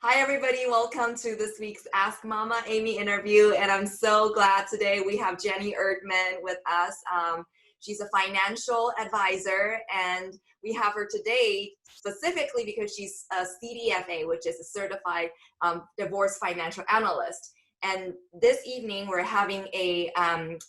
Hi, everybody. Welcome to this week's Ask Mama Amy interview. And I'm so glad today we have Jenny Erdman with us. She's a financial advisor, and we have her today specifically because she's a CDFA, which is a certified divorce financial analyst. And this evening, we're having a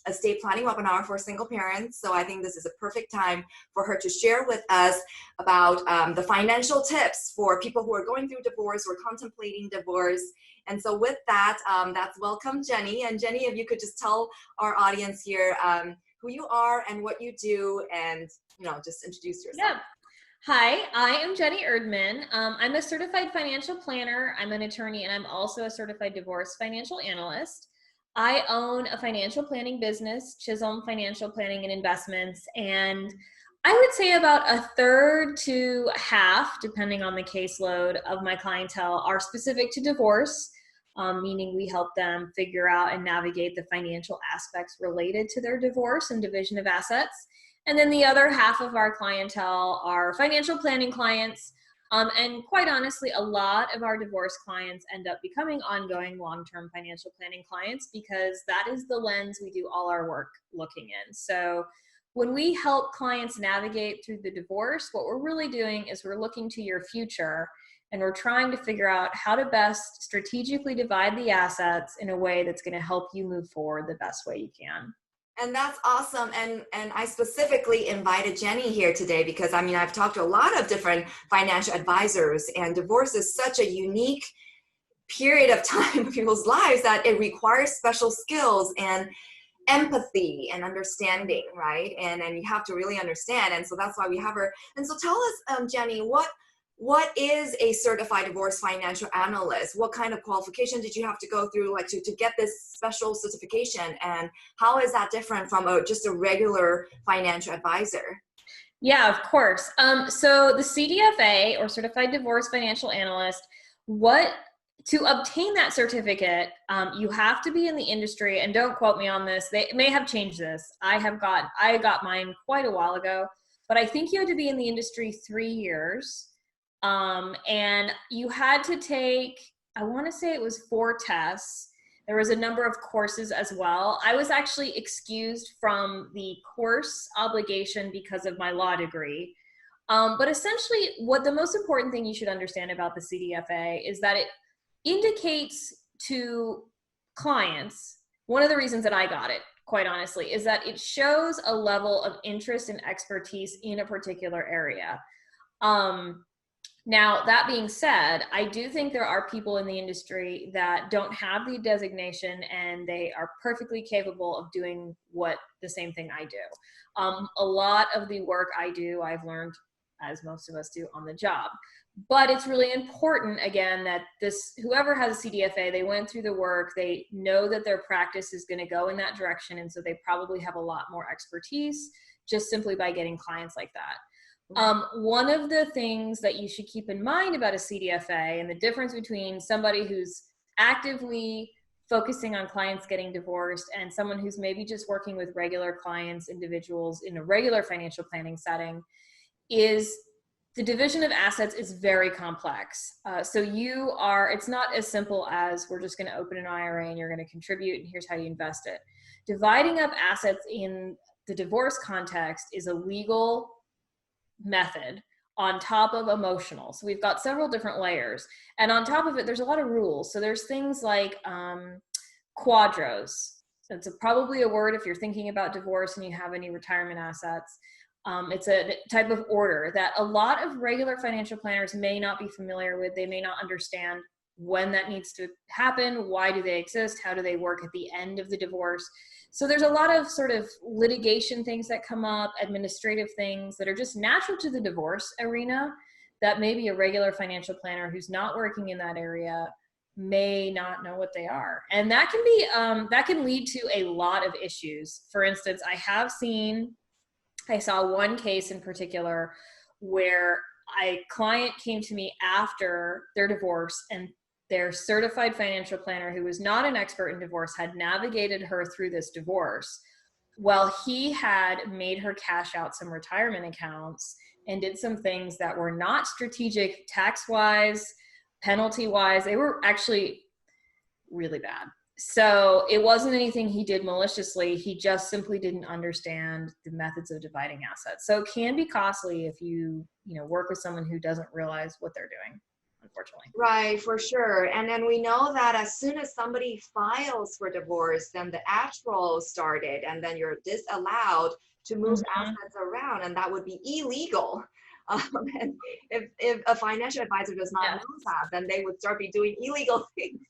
estate planning webinar for single parents. So I think this is a perfect time for her to share with us about the financial tips for people who are going through divorce or contemplating divorce. And so with that, that's welcome, Jenny. And Jenny, if you could just tell our audience here who you are and what you do, and just introduce yourself. Yeah. Hi, I am Jenny Erdman. I'm a certified financial planner, I'm an attorney, and I'm also a certified divorce financial analyst. I own a financial planning business, Chisholm Financial Planning and Investments, and I would say about a third to half, depending on the caseload, of my clientele are specific to divorce, meaning we help them figure out and navigate the financial aspects related to their divorce and division of assets. And then the other half of our clientele are financial planning clients. And quite honestly, a lot of our divorce clients end up becoming ongoing long-term financial planning clients because that is the lens we do all our work looking in. So when we help clients navigate through the divorce, what we're really doing is we're looking to your future, and we're trying to figure out how to best strategically divide the assets in a way that's going to help you move forward the best way you can. And that's awesome. And I specifically invited Jenny here today because, I've talked to a lot of different financial advisors, and divorce is such a unique period of time in people's lives that it requires special skills and empathy and understanding, right? And you have to really understand. And so that's why we have her. And so tell us, Jenny, what is a certified divorce financial analyst? What kind of qualification did you have to go through to get this special certification? And how is that different from just a regular financial advisor? Yeah, of course. So the CDFA, or Certified Divorce Financial Analyst, to obtain that certificate, you have to be in the industry, and don't quote me on this. They may have changed this. I got mine quite a while ago, but I think you had to be in the industry 3 years. And you had to take, I want to say it was 4 tests. There was a number of courses as well. I was actually excused from the course obligation because of my law degree. But essentially, what the most important thing you should understand about the CDFA is that it indicates to clients, one of the reasons that I got it, quite honestly, is that it shows a level of interest and expertise in a particular area. Now, that being said, I do think there are people in the industry that don't have the designation, and they are perfectly capable of doing the same thing I do. A lot of the work I do, I've learned, as most of us do, on the job. But it's really important, again, that whoever has a CDFA, they went through the work, they know that their practice is going to go in that direction, and so they probably have a lot more expertise just simply by getting clients like that. One of the things that you should keep in mind about a CDFA, and the difference between somebody who's actively focusing on clients getting divorced and someone who's maybe just working with regular clients, individuals in a regular financial planning setting, is the division of assets is very complex. So it's not as simple as we're just going to open an IRA and you're going to contribute and here's how you invest it. Dividing up assets in the divorce context is a legal method on top of emotional. So we've got several different layers, and on top of it, there's a lot of rules. So there's things like quadros. It's probably a word if you're thinking about divorce and you have any retirement assets. It's a type of order that a lot of regular financial planners may not be familiar with. They may not understand when that needs to happen, why do they exist, how do they work at the end of the divorce. So there's a lot of sort of litigation things that come up, administrative things that are just natural to the divorce arena that maybe a regular financial planner who's not working in that area may not know what they are. And that can lead to a lot of issues. For instance, I saw one case in particular where a client came to me after their divorce, and their certified financial planner, who was not an expert in divorce, had navigated her through this divorce. Well, he had made her cash out some retirement accounts and did some things that were not strategic tax-wise, penalty wise, they were actually really bad. So it wasn't anything he did maliciously. He just simply didn't understand the methods of dividing assets. So it can be costly if you work with someone who doesn't realize what they're doing, unfortunately. Right, for sure. And then we know that as soon as somebody files for divorce, then the escrow started, and then you're disallowed to move assets around, and that would be illegal. And if a financial advisor does not know that, then they would start be doing illegal things.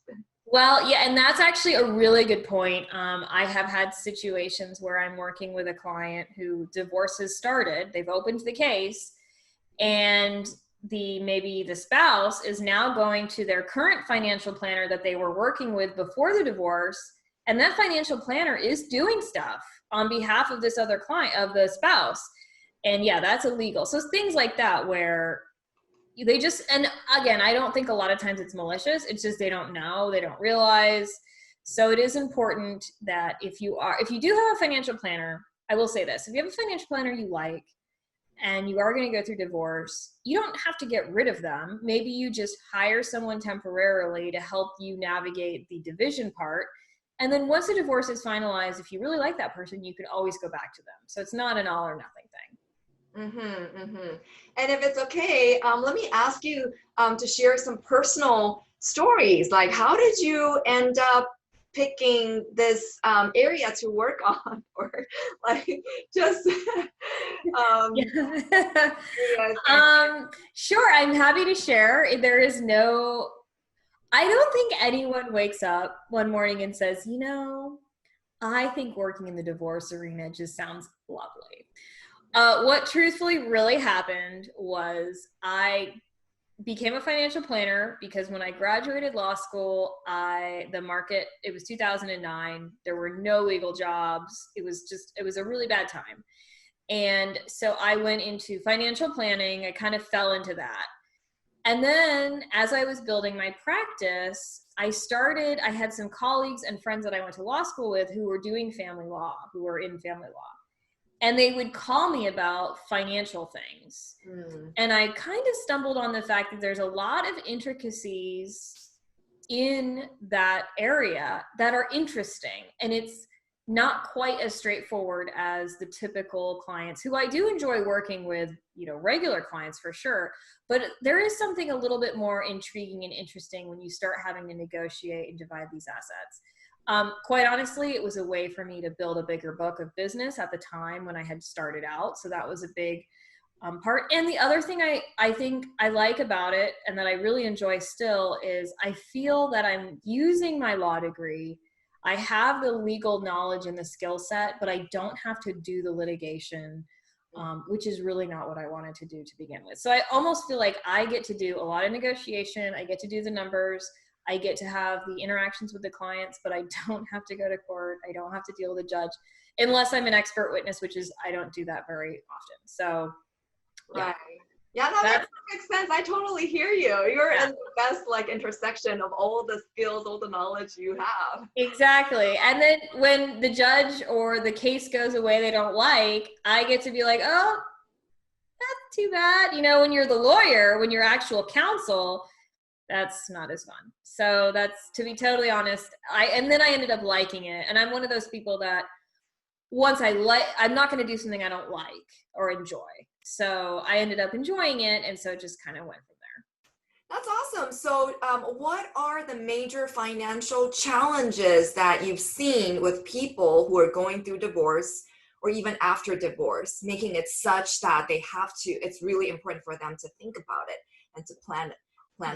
Well, yeah, and that's actually a really good point. I have had situations where I'm working with a client who divorce has started, they've opened the case, and maybe the spouse is now going to their current financial planner that they were working with before the divorce, and that financial planner is doing stuff on behalf of this other client, of the spouse. And yeah, that's illegal. So things like that where they just, and again, I don't think a lot of times it's malicious. It's just they don't know, they don't realize. So it is important that if you do have a financial planner, I will say this, if you have a financial planner you like, and you are going to go through divorce, you don't have to get rid of them. Maybe you just hire someone temporarily to help you navigate the division part. And then once the divorce is finalized, if you really like that person, you can always go back to them. So it's not an all or nothing thing. And if it's okay, let me ask you to share some personal stories. Like, how did you end up picking this area to work on, or like just Sure, I'm happy to share. I don't think anyone wakes up one morning and says, I think working in the divorce arena just sounds lovely. What truthfully really happened was I became a financial planner because when I graduated law school, it was 2009. There were no legal jobs. It was a really bad time. And so I went into financial planning. I kind of fell into that. And then as I was building my practice, I had some colleagues and friends that I went to law school with who were doing family law, who were in family law. And they would call me about financial things. And I kind of stumbled on the fact that there's a lot of intricacies in that area that are interesting. And it's not quite as straightforward as the typical clients who I do enjoy working with, regular clients for sure. But there is something a little bit more intriguing and interesting when you start having to negotiate and divide these assets. Quite honestly, it was a way for me to build a bigger book of business at the time when I had started out. So that was a big part. And the other thing I think I like about it and that I really enjoy still is I feel that I'm using my law degree. I have the legal knowledge and the skill set, but I don't have to do the litigation, which is really not what I wanted to do to begin with. So I almost feel like I get to do a lot of negotiation. I get to do the numbers. I get to have the interactions with the clients, but I don't have to go to court. I don't have to deal with a judge unless I'm an expert witness, which is, I don't do that very often. So, yeah. Right. Yeah, that makes perfect sense. I totally hear you. You're in the best intersection of all the skills, all the knowledge you have. Exactly. And then when the judge or the case goes away they don't like, I get to be like, oh, that's too bad. When you're the lawyer, when you're actual counsel, that's not as fun. So that's, to be totally honest, and then I ended up liking it. And I'm one of those people that once I'm not going to do something I don't like or enjoy. So I ended up enjoying it. And so it just kind of went from there. That's awesome. So what are the major financial challenges that you've seen with people who are going through divorce or even after divorce, making it such that it's really important for them to think about it and to plan it?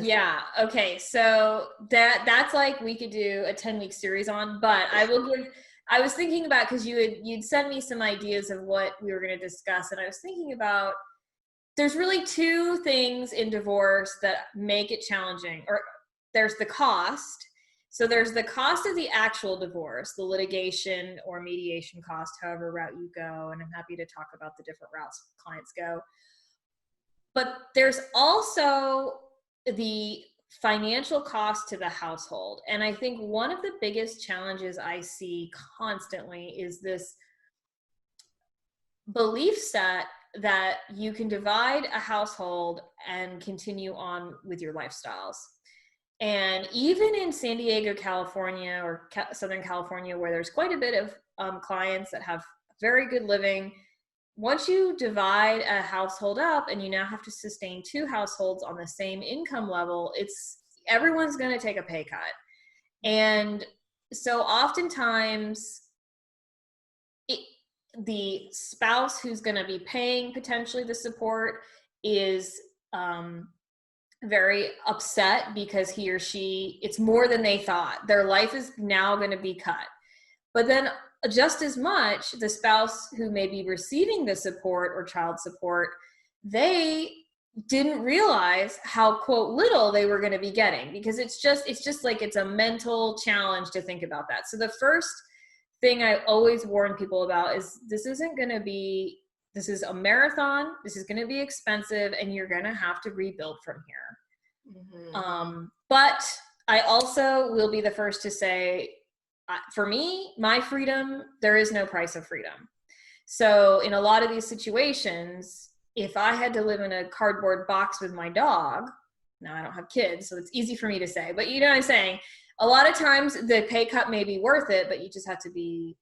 Yeah. Okay. So that's like, we could do a 10-week series on, but I was thinking about, cause you'd sent me some ideas of what we were going to discuss. And I was thinking about, there's really two things in divorce that make it challenging, or there's the cost. So there's the cost of the actual divorce, the litigation or mediation cost, however route you go. And I'm happy to talk about the different routes clients go. But there's also the financial cost to the household. And I think one of the biggest challenges I see constantly is this belief set that you can divide a household and continue on with your lifestyles. And even in San Diego, California, or Southern California, where there's quite a bit of clients that have very good living, once you divide a household up and you now have to sustain 2 households on the same income level, everyone's going to take a pay cut. And so oftentimes the spouse who's going to be paying potentially the support is very upset because he or she, it's more than they thought. Their life is now going to be cut. But then just as much, the spouse who may be receiving the support or child support, they didn't realize how, quote, little they were going to be getting, because it's just like, it's a mental challenge to think about that. So the first thing I always warn people about is this is a marathon. This is going to be expensive, and you're going to have to rebuild from here. Mm-hmm. But I also will be the first to say, for me, my freedom, there is no price of freedom. So in a lot of these situations, if I had to live in a cardboard box with my dog, now I don't have kids, so it's easy for me to say, but you know what I'm saying? A lot of times the pay cut may be worth it, but you just have to be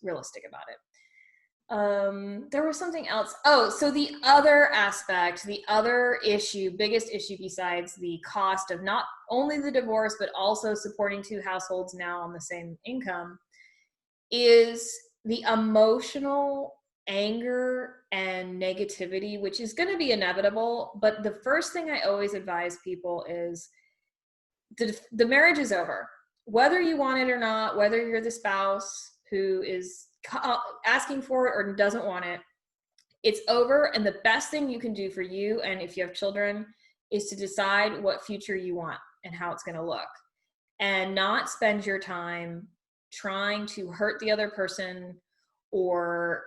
realistic about it. There was something else. Oh, so the other aspect, the other issue, biggest issue besides the cost of not only the divorce, but also supporting 2 households now on the same income, is the emotional anger and negativity, which is going to be inevitable. But the first thing I always advise people is the marriage is over. Whether you want it or not, whether you're the spouse who is asking for it or doesn't want it, it's over. And the best thing you can do for you, and if you have children, is to decide what future you want and how it's going to look, and not spend your time trying to hurt the other person or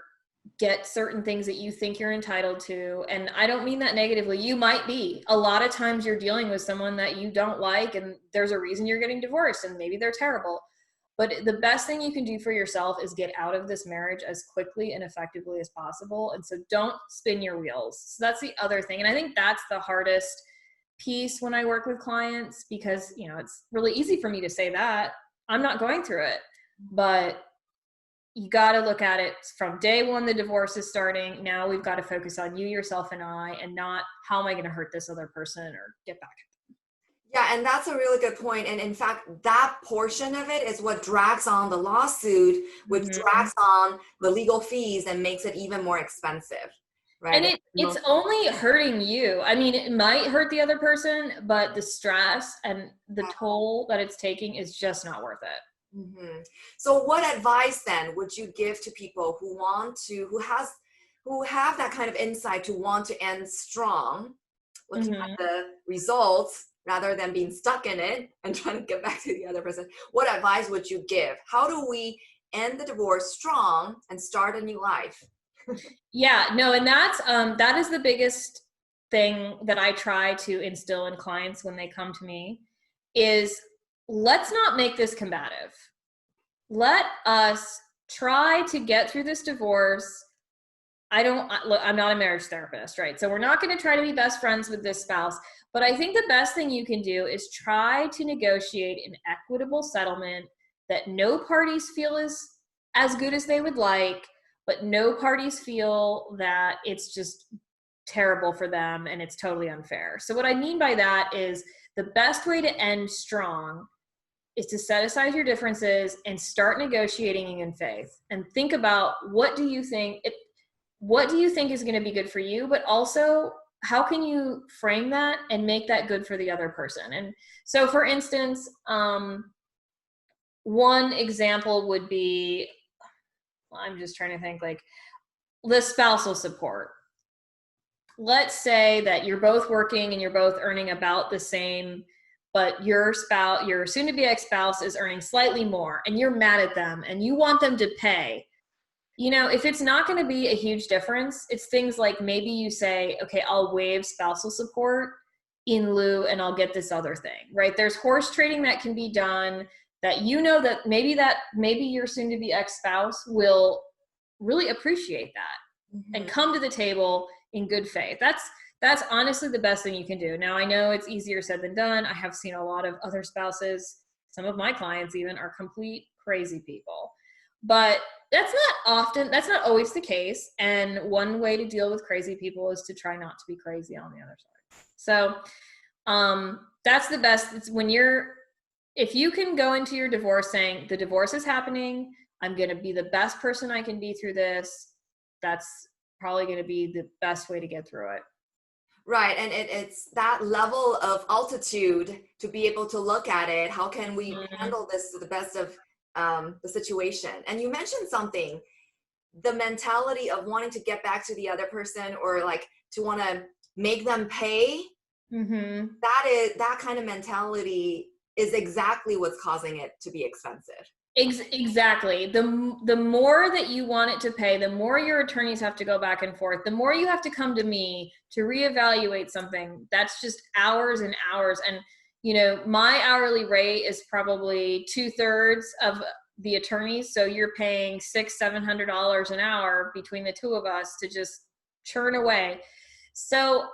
get certain things that you think you're entitled to. And I don't mean that negatively. You might be. A lot of times you're dealing with someone that you don't like, and there's a reason you're getting divorced, and maybe they're terrible. But the best thing you can do for yourself is get out of this marriage as quickly and effectively as possible. And so don't spin your wheels. So that's the other thing. And I think that's the hardest piece when I work with clients, because, you know, it's really easy for me to say that. I'm not going through it, but you got to look at it from day one. The divorce is starting. Now we've got to focus on you, yourself, and I, and not how am I going to hurt this other person or get back at them. Yeah, and that's a really good point. And in fact, that portion of it is what drags on the lawsuit, which drags on the legal fees and makes it even more expensive, right? And it's only hurting you. I mean, it might hurt the other person, but the stress and the toll that it's taking is just not worth it. Mm-hmm. So what advice then would you give to people who have that kind of insight to want to end strong, looking at the results rather than being stuck in it and trying to get back to the other person? What advice would you give? How do we end the divorce strong and start a new life? Yeah, no, and that is the biggest thing that I try to instill in clients when they come to me is, let's not make this combative. Let us try to get through this divorce. I'm not a marriage therapist, right? So we're not going to try to be best friends with this spouse. But I think the best thing you can do is try to negotiate an equitable settlement that no parties feel is as good as they would like, but no parties feel that it's just terrible for them and it's totally unfair. So what I mean by that is the best way to end strong is to set aside your differences and start negotiating in good faith, and think about what do you think is going to be good for you, but also how can you frame that and make that good for the other person. And so, for instance, one example would be, I'm just trying to think, like the spousal support. Let's say that you're both working and you're both earning about the same, but your soon-to-be ex-spouse is earning slightly more, and you're mad at them and you want them to pay. You know, if it's not going to be a huge difference, it's things like maybe you say, okay, I'll waive spousal support in lieu and I'll get this other thing, right? There's horse trading that can be done that, you know, that maybe your soon-to-be ex-spouse will really appreciate that and come to the table in good faith. That's That's honestly the best thing you can do. Now, I know it's easier said than done. I have seen a lot of other spouses, some of my clients even, are complete crazy people. But that's not always the case. And one way to deal with crazy people is to try not to be crazy on the other side. So that's the best. It's when if you can go into your divorce saying, the divorce is happening, I'm going to be the best person I can be through this, that's probably going to be the best way to get through it. Right. And it's that level of altitude to be able to look at it. How can we handle this to the best of the situation? And you mentioned something, the mentality of wanting to get back to the other person, or like to want to make them pay. That kind of mentality is exactly what's causing it to be expensive. Exactly. The more that you want it to pay, the more your attorneys have to go back and forth, the more you have to come to me to reevaluate something. That's just hours and hours. And, you know, my hourly rate is probably 2/3 of the attorneys. So you're paying $600-700 an hour between the two of us to just churn away. So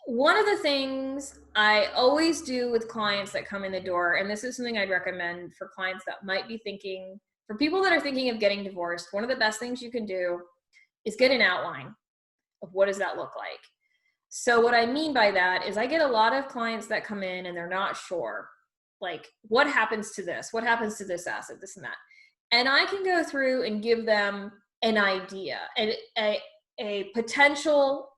one of the things I always do with clients that come in the door, and this is something I'd recommend for clients that might be thinking, for people that are thinking of getting divorced, one of the best things you can do is get an outline of what does that look like. So what I mean by that is I get a lot of clients that come in and they're not sure, like, what happens to this? What happens to this asset, this and that? And I can go through and give them an idea, a potential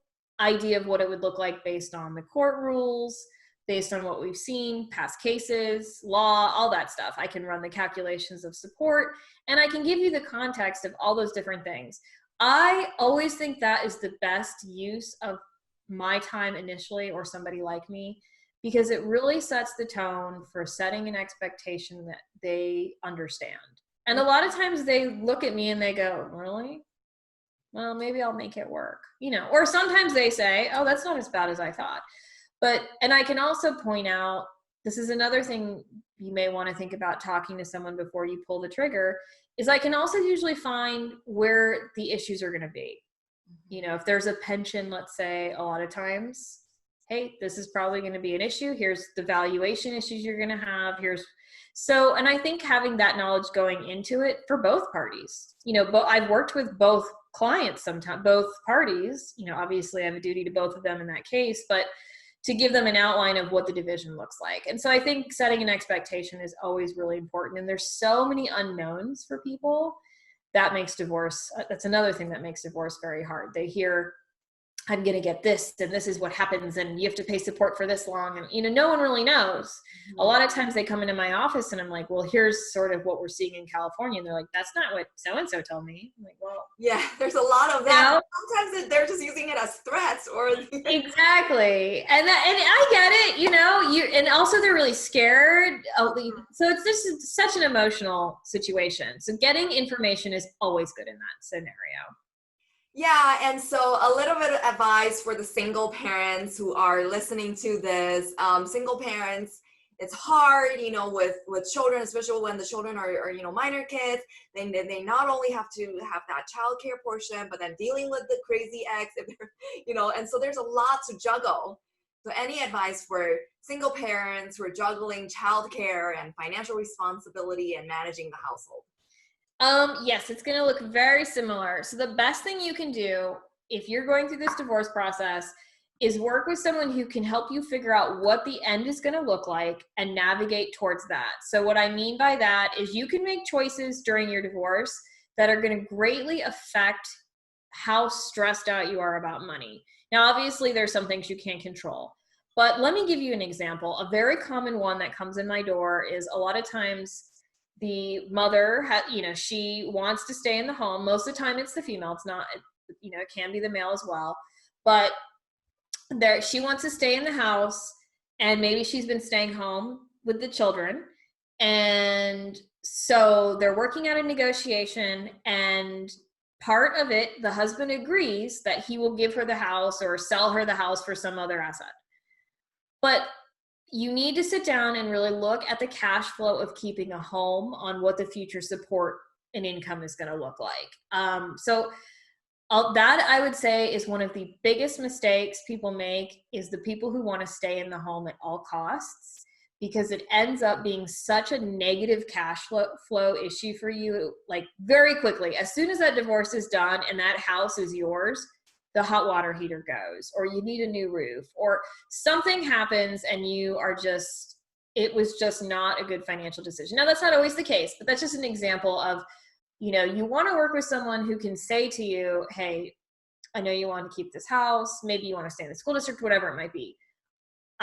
idea of what it would look like based on the court rules, based on what we've seen, past cases, law, all that stuff. I can run the calculations of support, and I can give you the context of all those different things. I always think that is the best use of my time initially, or somebody like me, because it really sets the tone for setting an expectation that they understand. And a lot of times they look at me and they go, really? Well, maybe I'll make it work, you know, or sometimes they say, oh, that's not as bad as I thought. But, and I can also point out, this is another thing you may want to think about talking to someone before you pull the trigger, is I can also usually find where the issues are going to be. You know, if there's a pension, let's say, a lot of times, hey, this is probably going to be an issue. Here's the valuation issues you're going to have. So, and I think having that knowledge going into it for both parties, you know, but I've worked with both clients sometimes, both parties, you know, obviously I have a duty to both of them in that case, but to give them an outline of what the division looks like. And so I think setting an expectation is always really important. And there's so many unknowns for people that makes divorce, that's another thing that makes divorce very hard. They hear, I'm going to get this, and this is what happens, and you have to pay support for this long. And, you know, no one really knows. Mm-hmm. A lot of times they come into my office and I'm like, well, here's sort of what we're seeing in California. And they're like, that's not what so-and-so told me. I'm like, well, yeah, there's a lot of that. You know? Sometimes they're just using it as threats or. Exactly. And I get it, you know, and also they're really scared. So it's just such an emotional situation. So getting information is always good in that scenario. Yeah, and so a little bit of advice for the single parents who are listening to this. Single parents, it's hard, you know, with children, especially when the children are you know, minor kids. They not only have to have that childcare portion, but then dealing with the crazy ex, if they're, you know, and so there's a lot to juggle. So any advice for single parents who are juggling childcare and financial responsibility and managing the household? Yes, it's going to look very similar. So the best thing you can do if you're going through this divorce process is work with someone who can help you figure out what the end is going to look like and navigate towards that. So what I mean by that is you can make choices during your divorce that are going to greatly affect how stressed out you are about money. Now, obviously, there's some things you can't control. But let me give you an example. A very common one that comes in my door is a lot of times the mother, you know, she wants to stay in the home. Most of the time it's the female. It's not, you know, it can be the male as well. But she wants to stay in the house, and maybe she's been staying home with the children. And so they're working out a negotiation, and part of it, the husband agrees that he will give her the house or sell her the house for some other asset. But you need to sit down and really look at the cash flow of keeping a home on what the future support and income is going to look like. So That I would say is one of the biggest mistakes people make, is the people who want to stay in the home at all costs, because it ends up being such a negative cash flow issue for you. Like very quickly, as soon as that divorce is done and that house is yours, the hot water heater goes, or you need a new roof, or something happens and you are just, it was just not a good financial decision. Now that's not always the case, but that's just an example of, you know, you want to work with someone who can say to you, hey, I know you want to keep this house. Maybe you want to stay in the school district, whatever it might be.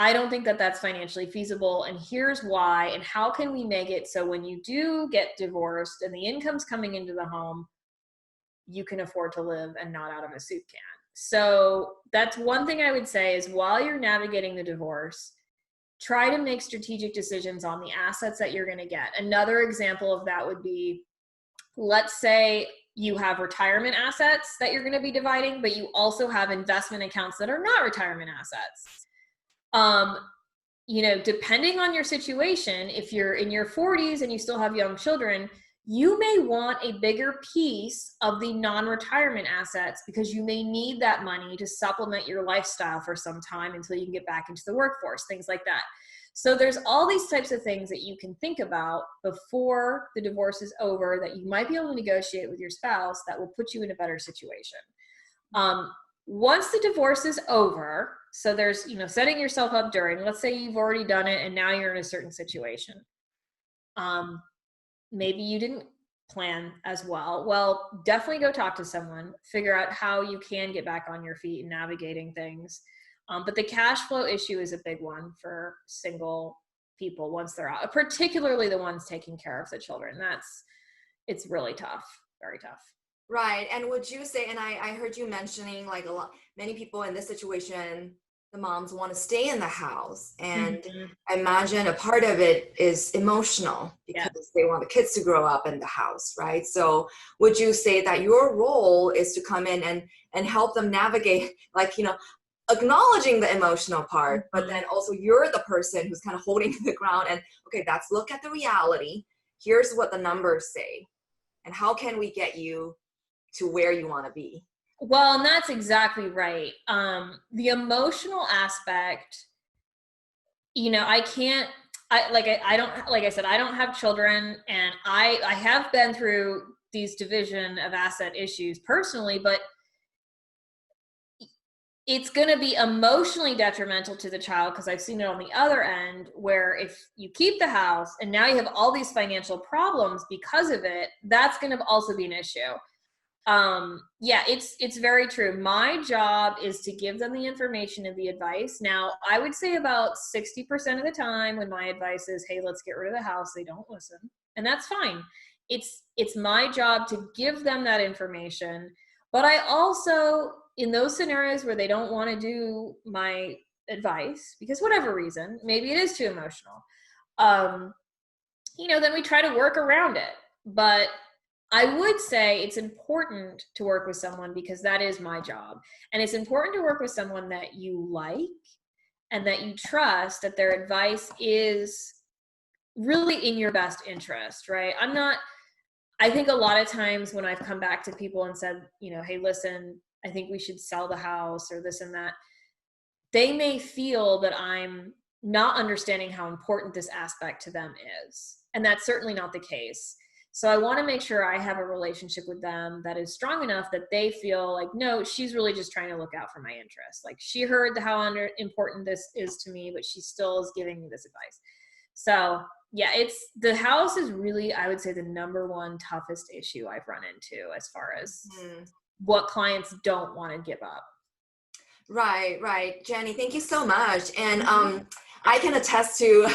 I don't think that that's financially feasible. And here's why. And how can we make it so when you do get divorced and the income's coming into the home, you can afford to live and not out of a soup can. So that's one thing I would say, is while you're navigating the divorce, try to make strategic decisions on the assets that you're going to get. Another example of that would be, let's say you have retirement assets that you're going to be dividing, but you also have investment accounts that are not retirement assets. You know, depending on your situation, if you're in your 40s and you still have young children, you may want a bigger piece of the non-retirement assets, because you may need that money to supplement your lifestyle for some time until you can get back into the workforce, things like that. So there's all these types of things that you can think about before the divorce is over that you might be able to negotiate with your spouse that will put you in a better situation. Once the divorce is over, so there's, you know, setting yourself up during, let's say you've already done it and now you're in a certain situation. Maybe you didn't plan as well. Well, definitely go talk to someone, figure out how you can get back on your feet and navigating things. But the cash flow issue is a big one for single people once they're out, particularly the ones taking care of the children. It's really tough, very tough. Right. And would you say, and I heard you mentioning like many people in this situation, the moms want to stay in the house, and I imagine a part of it is emotional because they want the kids to grow up in the house, right? So would you say that your role is to come in and help them navigate, like, you know, acknowledging the emotional part, but then also you're the person who's kind of holding the ground and, okay, let's look at the reality. Here's what the numbers say. And how can we get you to where you want to be? Well, and that's exactly right. The emotional aspect, you know, I don't, like I said, I don't have children, and I have been through these division of asset issues personally, but it's going to be emotionally detrimental to the child, because I've seen it on the other end, where if you keep the house and now you have all these financial problems because of it, that's going to also be an issue. Yeah, it's very true. My job is to give them the information and the advice. Now, I would say about 60% of the time when my advice is, hey, let's get rid of the house, they don't listen. And that's fine. It's my job to give them that information. But I also, in those scenarios where they don't want to do my advice, because whatever reason, maybe it is too emotional, you know, then we try to work around it. But I would say it's important to work with someone, because that is my job. And it's important to work with someone that you like and that you trust, that their advice is really in your best interest, right? I think a lot of times when I've come back to people and said, you know, hey, listen, I think we should sell the house or this and that, they may feel that I'm not understanding how important this aspect to them is. And that's certainly not the case. So I want to make sure I have a relationship with them that is strong enough that they feel like, no, she's really just trying to look out for my interests. Like, she heard how important this is to me, but she still is giving me this advice. So yeah, the house is really, I would say, the number one toughest issue I've run into as far as what clients don't want to give up. Right. Jenny, thank you so much. And I can attest to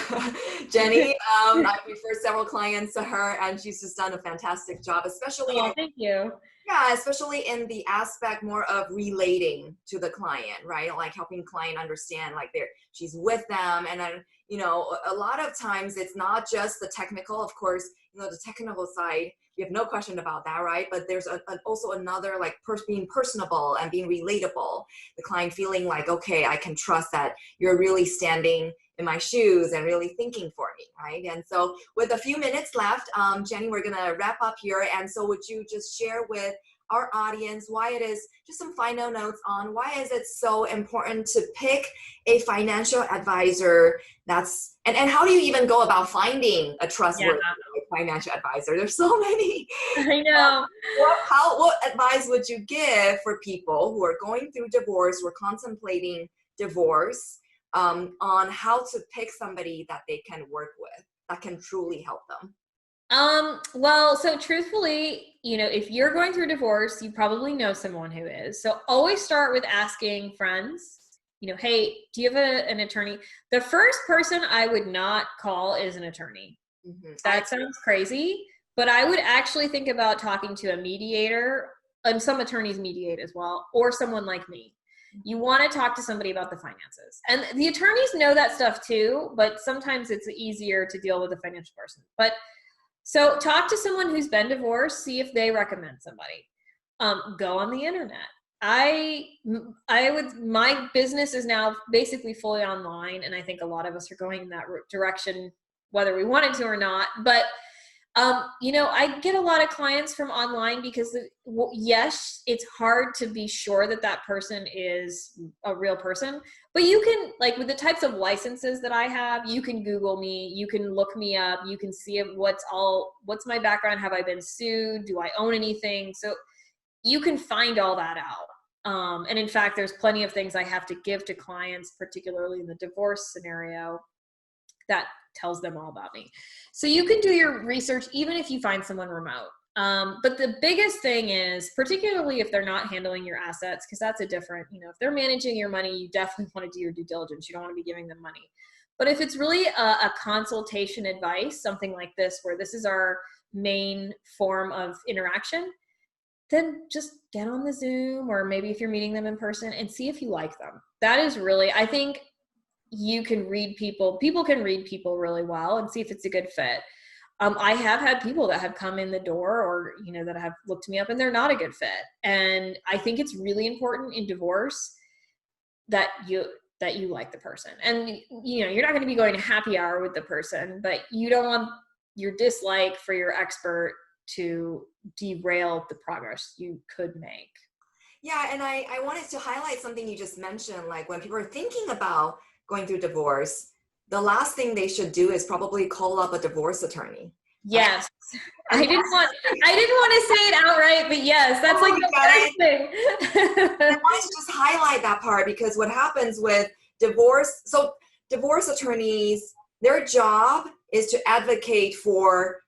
Jenny. I've referred several clients to her, and she's just done a fantastic job, especially thank you. Yeah, especially in the aspect more of relating to the client, right? Like helping client understand, like she's with them. And then, you know, a lot of times it's not just the technical, of course, you know, the technical side, you have no question about that, right? But there's also another, like being personable and being relatable. The client feeling like, okay, I can trust that you're really standing in my shoes and really thinking for me, right? And so with a few minutes left, Jenny, we're gonna wrap up here. And so would you just share with our audience why it is, just some final notes on why is it so important to pick a financial advisor that's, and how do you even go about finding a trustworthy financial advisor? There's so many. I know. What advice would you give for people who are going through divorce, who are contemplating divorce, on how to pick somebody that they can work with that can truly help them? Well, so truthfully, if you're going through divorce, you probably know someone who is. So always start with asking friends, hey, do you have an attorney? The first person I would not call is an attorney. Mm-hmm. That sounds crazy, but I would actually think about talking to a mediator, and some attorneys mediate as well, or someone like me. You want to talk to somebody about the finances. And the attorneys know that stuff too, but sometimes it's easier to deal with a financial person. But so talk to someone who's been divorced, see if they recommend somebody. Go on the internet. My business is now basically fully online, and I think a lot of us are going in that direction, whether we wanted to or not. But I get a lot of clients from online because yes, it's hard to be sure that person is a real person, but you can, like with the types of licenses that I have, you can Google me, you can look me up, you can see what's my background. Have I been sued? Do I own anything? So you can find all that out. And in fact, there's plenty of things I have to give to clients, particularly in the divorce scenario, that tells them all about me. So you can do your research even if you find someone remote. But the biggest thing is, particularly if they're not handling your assets, because that's a different, if they're managing your money, you definitely want to do your due diligence. You don't want to be giving them money. But if it's really a consultation advice, something like this, where this is our main form of interaction, then just get on the Zoom, or maybe if you're meeting them in person, and see if you like them. That is really, I think, you can read people can read people really well and see if it's a good fit. I have had people that have come in the door, or, that have looked me up and they're not a good fit. And I think it's really important in divorce that you like the person. And, you're not going to be going to happy hour with the person, but you don't want your dislike for your expert to derail the progress you could make. Yeah. And I wanted to highlight something you just mentioned, like when people are thinking about going through divorce, the last thing they should do is probably call up a divorce attorney. Yes. I didn't want to say it outright, but yes, that's like the first thing. I wanted to just highlight that part, because what happens with divorce, so divorce attorneys, their job is to advocate for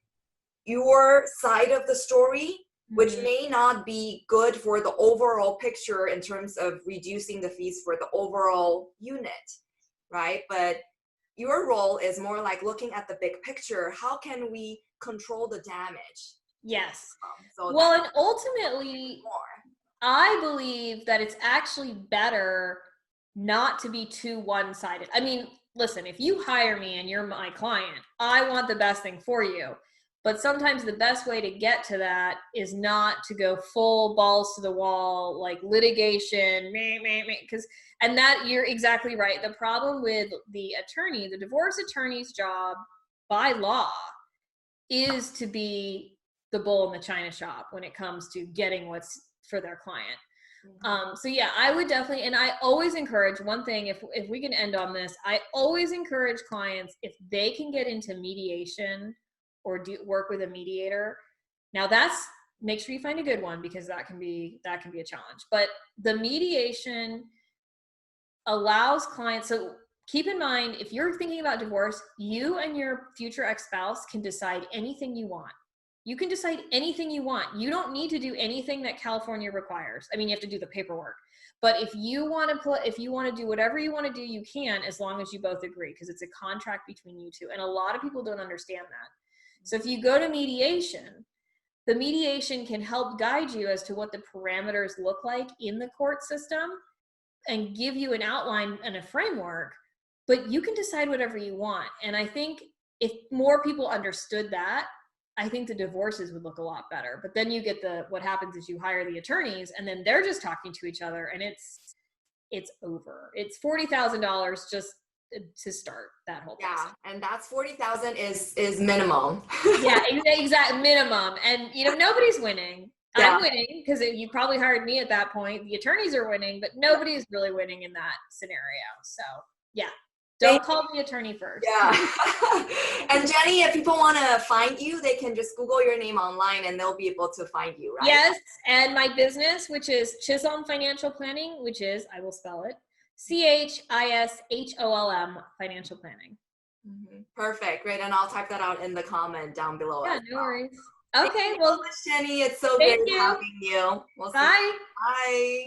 your side of the story, which may not be good for the overall picture in terms of reducing the fees for the overall unit. Right? But your role is more like looking at the big picture. How can we control the damage? Yes. And ultimately, I believe that it's actually better not to be too one-sided. I mean, listen, if you hire me and you're my client, I want the best thing for you. But sometimes the best way to get to that is not to go full balls to the wall, like litigation, and that you're exactly right. The problem with the divorce attorney's job by law is to be the bull in the china shop when it comes to getting what's for their client. So yeah, I would definitely, and I always encourage one thing, if we can end on this, I always encourage clients, if they can get into mediation or work with a mediator. Now make sure you find a good one, because that can be a challenge. But the mediation allows clients, so keep in mind, if you're thinking about divorce, you and your future ex-spouse can decide anything you want. You can decide anything you want. You don't need to do anything that California requires. I mean, you have to do the paperwork. But if you want to do whatever you want to do, you can, as long as you both agree, because it's a contract between you two. And a lot of people don't understand that. So if you go to mediation, the mediation can help guide you as to what the parameters look like in the court system and give you an outline and a framework, but you can decide whatever you want. And I think if more people understood that, I think the divorces would look a lot better. But then you get what happens is you hire the attorneys, and then they're just talking to each other, and it's over. It's $40,000 just to start that whole process. Yeah, and that's $40,000 is minimum. Yeah, exact minimum. And nobody's winning. I'm winning because you probably hired me at that point. The attorneys are winning, but nobody's really winning in that scenario. So yeah, don't call the attorney first. Yeah. And Jenny, if people want to find you, they can just Google your name online and they'll be able to find you, right? Yes, and my business, which is Chisholm Financial Planning, which is, I will spell it, CHISHOLM Financial Planning. Perfect. Great. And I'll type that out in the comment down below. Yeah, no worries. Okay, Thank you so much, Jenny. It's so great having you. Bye. Bye.